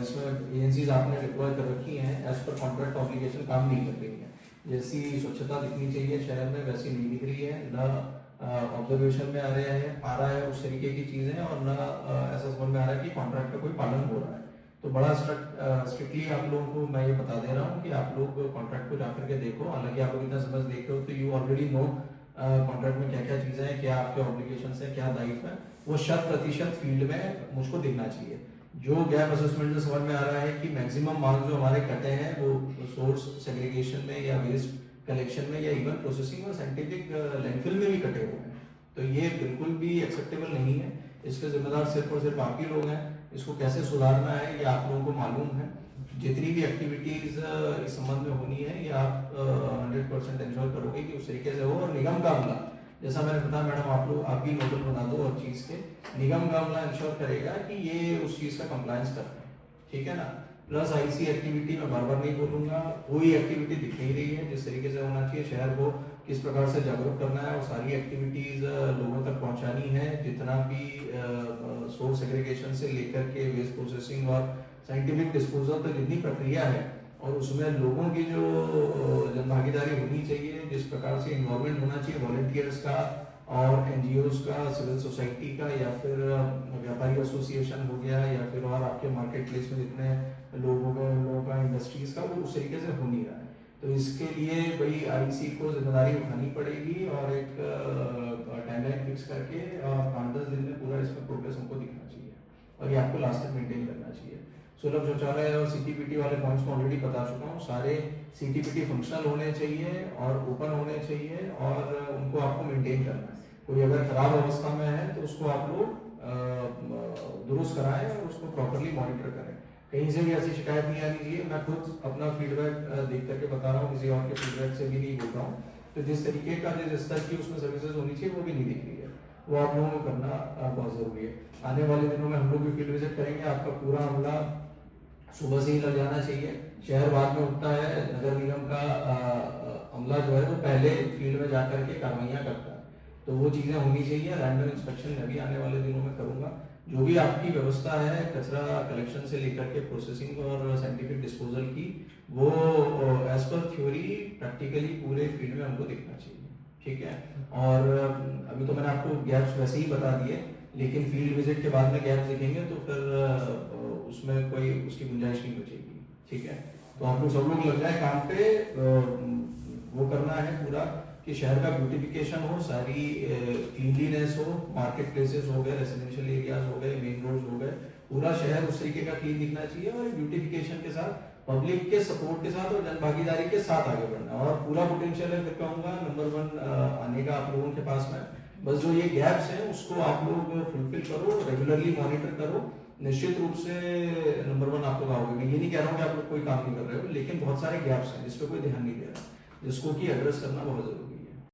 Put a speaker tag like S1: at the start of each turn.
S1: इसमें एजेंसीज आपने डिप्लॉय कर रखी हैं एज पर कॉन्ट्रैक्ट ऑब्लिगेशन काम नहीं कर रही है। जैसी स्वच्छता दिखनी चाहिए शहर में वैसी नहीं दिख रही है, न ऑब्जर्वेशन में आ रहा है उस तरीके की चीजें, और न ऐसा समझ में आ रहा है कि कॉन्ट्रैक्ट का कोई पालन हो रहा है। तो बड़ा स्ट्रिक्टली आप लोगों को मैं ये बता दे रहा हूँ कि आप लोग कॉन्ट्रैक्ट को जाकर के देखो। हालांकि आप लोग इतना समझ देख रहे हो तो यू ऑलरेडी नो कॉन्ट्रैक्ट में क्या क्या चीजें हैं, क्या आपके ऑब्लिगेशन है, क्या दायित्व है, वो 100% फील्ड में मुझको दिखना चाहिए। जो गैप असेसमेंट से समझ में आ रहा है कि मैक्सिमम मार्क्स जो हमारे कटे हैं वो सोर्स सेग्रीगेशन में या वेस्ट कलेक्शन में या इवन प्रोसेसिंग और साइंटिफिक लैंडफिल में भी कटे हुए हैं, तो ये बिल्कुल भी एक्सेप्टेबल नहीं है। इसके जिम्मेदार सिर्फ और सिर्फ आप ही लोग हैं। इसको कैसे सुधारना है ये आप लोगों को मालूम है। जितनी भी एक्टिविटीज इस संबंध में होनी है ये आप 100% इंश्योर करोगे कि उस तरीके से हो। और निगम का अमला, जैसा मैंने बताया मैडम, आप लोग आप भी नोडल बना दो और चीज के, निगम का अमला इंश्योर करेगा कि ये उस चीज का कंप्लायंस कर रहे हैं, ठीक है ना। प्लस आईसी एक्टिविटी में बार बार नहीं बोलूंगा, कोई एक्टिविटी दिख नहीं रही है जिस तरीके से होना चाहिए। शहर को किस प्रकार से जागरूक करना है और सारी एक्टिविटीज लोगों तक पहुंचानी है। जितना भी सोर्स सेग्रीगेशन से लेकर के वेस्ट प्रोसेसिंग और साइंटिफिक डिस्पोजल तक जितनी प्रक्रिया है, और उसमें लोगों की जो जनभागीदारी होनी चाहिए, जिस प्रकार से इन्वॉल्वमेंट होना चाहिए वॉलंटियर्स का और एनजीओज का, सिविल सोसाइटी का, या फिर व्यापारी एसोसिएशन हो गया, या फिर और आपके मार्केट प्लेस में जितने लोगों का इंडस्ट्रीज का, वो उस तरीके से हो नहीं रहा है। तो इसके लिए भाई आईसी को जिम्मेदारी उठानी पड़ेगी और एक टाइमलाइन फिक्स करके 5-10 दिन में पूरा इसमें प्रोग्रेस हमको दिखना चाहिए, और ये आपको लास्ट तक मेंटेन करना चाहिए। सुलभ शौचालय और सीटीपीटी वाले पॉइंट्स में ऑलरेडी बता चुका हूँ। सारे सीटीपीटी फंक्शनल होने चाहिए और ओपन होने चाहिए, और उनको आपको मेंटेन करना है। कोई अगर खराब अवस्था में है तो उसको आप लोग दुरुस्त कराएं और उसको प्रॉपरली मॉनिटर करें। कहीं से भी ऐसी शिकायत नहीं आनी चाहिए। मैं खुद अपना फीडबैक देख करके बता रहा हूँ, किसी और के फीडबैक से भी नहीं बोल रहा हूँ। तो जिस तरीके का जिस स्तर की उसमें सर्विसेज होनी चाहिए वो भी नहीं दिख रही है, वो आप लोगों को करना बहुत जरूरी है। आने वाले दिनों में हम लोग भी फील्ड विजिट करेंगे। आपका पूरा अमला सुबह से ही लग जाना चाहिए। शहर बाद में उठता है, नगर निगम का अमला जो है वो पहले फील्ड में जाकर के कार्रवाइयाँ करता है, तो वो चीज़ें होनी चाहिए। रैंडम इंस्पेक्शन मैं भी आने वाले दिनों में करूँगा। जो भी आपकी व्यवस्था है कचरा कलेक्शन से लेकर के प्रोसेसिंग और साइंटिफिक डिस्पोजल की, वो एज पर थ्योरी प्रैक्टिकली पूरे फील्ड में हमको दिखना चाहिए, ठीक है। और अभी तो मैंने आपको गैप्स वैसे ही बता दिए, लेकिन फील्ड विजिट के बाद में गैप्स दिखेंगे तो फिर उसमें कोई उसकी गुंजाइश नहीं बचेगी, ठीक है। तो आप लोग सब लोग लग जाए काम पे। वो करना है पूरा कि शहर का ब्यूटिफिकेशन हो, सारी क्लीनलीनेस हो, मार्केट प्लेसेस हो गए, रेसिडेंशियल एरियाज हो गए, मेन रोड्स हो गए, पूरा शहर उस तरीके का क्लीन दिखना चाहिए। और ब्यूटिफिकेशन के साथ पब्लिक के सपोर्ट के साथ और जनभागीदारी के साथ आगे बढ़ना, और पूरा पोटेंशियल है। फिर कहूँगा नंबर 1 आने का आप लोगों के पास में। बस जो ये गैप्स हैं उसको आप लोग फुलफिल करो, रेगुलरली मॉनिटर करो। निश्चित रूप से नंबर 1 आप लोग आओगे। मैं ये नहीं कह रहा हूँ कि आप लोग कोई काम नहीं कर रहे हो, लेकिन बहुत सारे गैप्स हैं जिस पे कोई ध्यान नहीं दे रहा, जिसको कि एड्रेस करना बहुत जरूरी है।